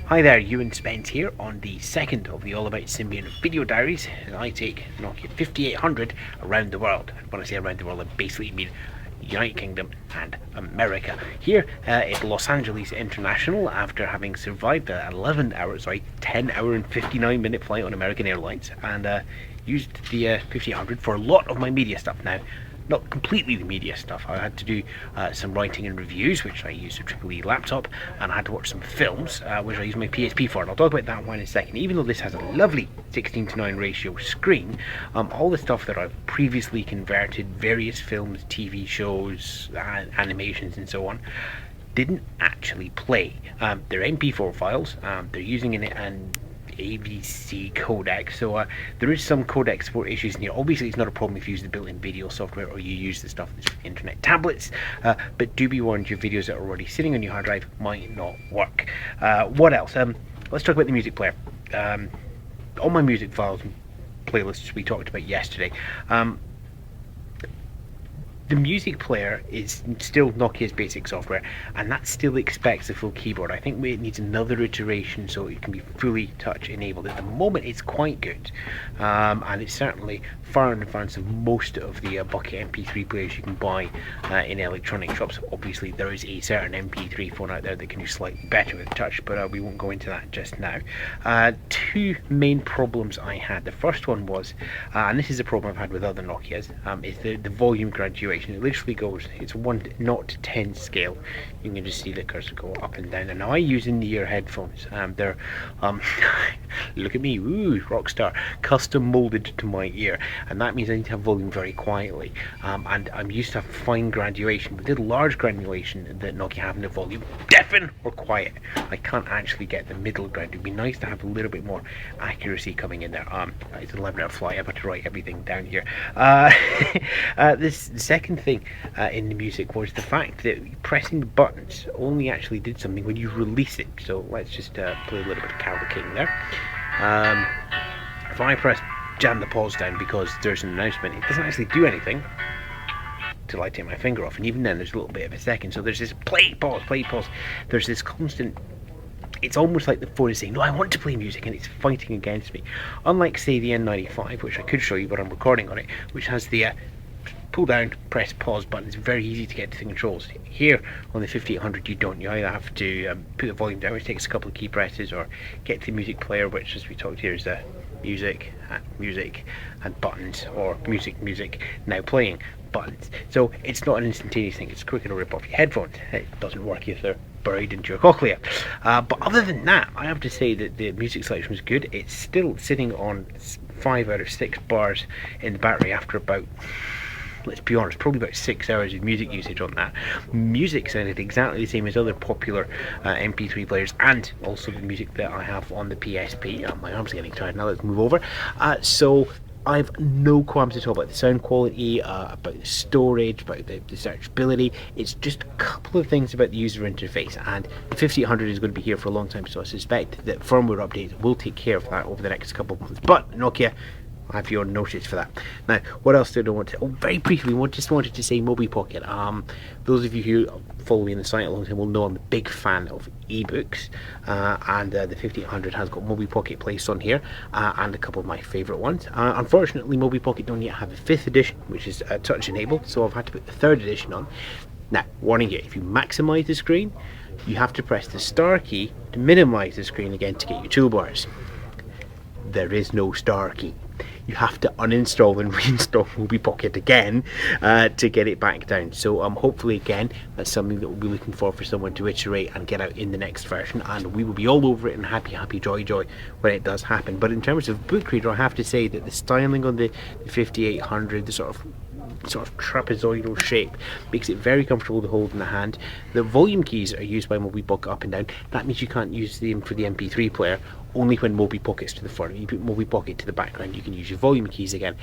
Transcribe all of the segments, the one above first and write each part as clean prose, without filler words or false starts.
Hi there, Ewan Spence here on the second of the All About Symbian video diaries as I take Nokia 5800 around the world. And when I say around the world, I basically mean United Kingdom and America. Here at Los Angeles International, after having survived a 10 hour and 59 minute flight on American Airlines, and used the 5800 for a lot of my media stuff. Now, not completely the media stuff. I had to do some writing and reviews, which I used a EEE laptop, and I had to watch some films, which I used my PSP for. And I'll talk about that one in a second. Even though this has a lovely 16:9 ratio screen, all the stuff that I've previously converted, various films, TV shows, animations, and so on, didn't actually play. They're MP4 files. They're using an AVC codec, so there is some codec support issues in here. Obviously it's not a problem if you use the built-in video software or you use the stuff that's internet tablets, but do be warned, your videos that are already sitting on your hard drive might not work. What else? Let's talk about the music player. All my music files and playlists we talked about yesterday. The music player is still Nokia's basic software, and that still expects a full keyboard. I think it needs another iteration so it can be fully touch enabled. At the moment it's quite good, and it's certainly far in advance of most of the bucket MP3 players you can buy in electronic shops. Obviously there is a certain MP3 phone out there that can do slightly better with touch, but we won't go into that just now. Two main problems I had. The first one was, and this is a problem I've had with other Nokias, is the volume graduation. It literally goes, it's 1 not to 10 scale. You can just see the cursor go up and down. And now I use in-ear headphones. They're look at me, ooh, rock star, custom molded to my ear, and that means I need to have volume very quietly. And I'm used to have fine graduation, but the large granulation that Nokia have in the volume, deafen or quiet. I can't actually get the middle ground. It'd be nice to have a little bit more accuracy coming in there. It's an 11-hour flight. I've got to write everything down here. The second thing in the music was the fact that pressing the buttons only actually did something when you release it. So let's just play a little bit of Carol King there. If I press jam the pause down because there's an announcement, it doesn't actually do anything till I take my finger off, and even then there's a little bit of a second. So there's this play pause. There's this constant. It's almost like the phone is saying, no, I want to play music, and it's fighting against me. Unlike, say, the N95, which I could show you, but I'm recording on it, which has the pull down, press pause button. It's very easy to get to the controls. Here on the 5800 you don't. You either have to put the volume down, which takes a couple of key presses, or get to the music player, which, as we talked here, is music and buttons, or music now playing buttons. So it's not an instantaneous thing. It's quicker to rip off your headphones. It doesn't work if they're buried into your cochlea. But other than that, I have to say that the music selection was good. It's still sitting on 5 out of 6 bars in the battery after about, let's be honest, probably about 6 hours of music usage on that. Music sounded exactly the same as other popular MP3 players, and also the music that I have on the PSP. My arms are getting tired now, let's move over. So I've no qualms at all about the sound quality, about the storage, about the searchability. It's just a couple of things about the user interface, and the 5800 is going to be here for a long time, so I suspect that firmware updates will take care of that over the next couple of months. But Nokia, I have your notice for that. Now, what else did I want to... Oh, very briefly, just wanted to say Mobi Pocket. Those of you who follow me on the site a long time will know I'm a big fan of ebooks, and the 5800 has got Mobi Pocket placed on here, and a couple of my favourite ones. Unfortunately, Mobi Pocket don't yet have a 5th edition, which is touch enabled, so I've had to put the 3rd edition on. Now, warning here, if you maximise the screen, you have to press the star key to minimise the screen again to get your toolbars. There is no star key. You have to uninstall and reinstall Mobi Pocket again to get it back down. So hopefully, again, that's something that we'll be looking for someone to iterate and get out in the next version, and we will be all over it and happy joy when it does happen. But in terms of book reader, I have to say that the styling on the 5800, the sort of trapezoidal shape, makes it very comfortable to hold in the hand. The volume keys are used by Mobi Pocket up and down. That means you can't use them for the MP3 player, only when Mobi Pocket's to the front. You put Mobi Pocket to the background, you can use your volume keys again.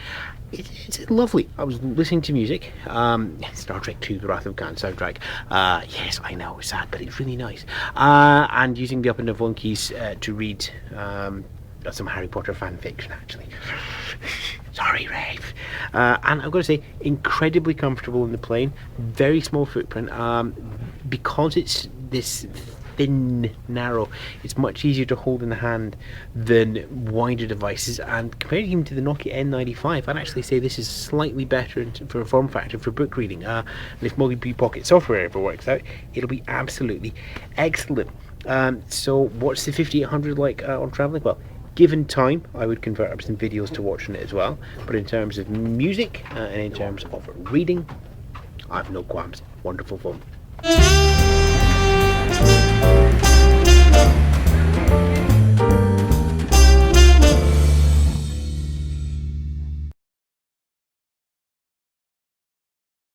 It's lovely. I was listening to music, Star Trek 2, The Wrath of Khan soundtrack. Yes, I know, it's sad, but it's really nice. And using the up and down volume keys to read some Harry Potter fan fiction, actually. Sorry, Rave. And I've got to say, incredibly comfortable in the plane. Very small footprint. Because it's this thin, narrow. It's much easier to hold in the hand than wider devices, and comparing him to the Nokia N95, I'd actually say this is slightly better for a form factor for book reading. And if multi-pocket software ever works out, it'll be absolutely excellent. So what's the 5800 like on traveling? Well, given time, I would convert up some videos to watch on it as well. But in terms of music and in terms of reading, I have no qualms. Wonderful phone.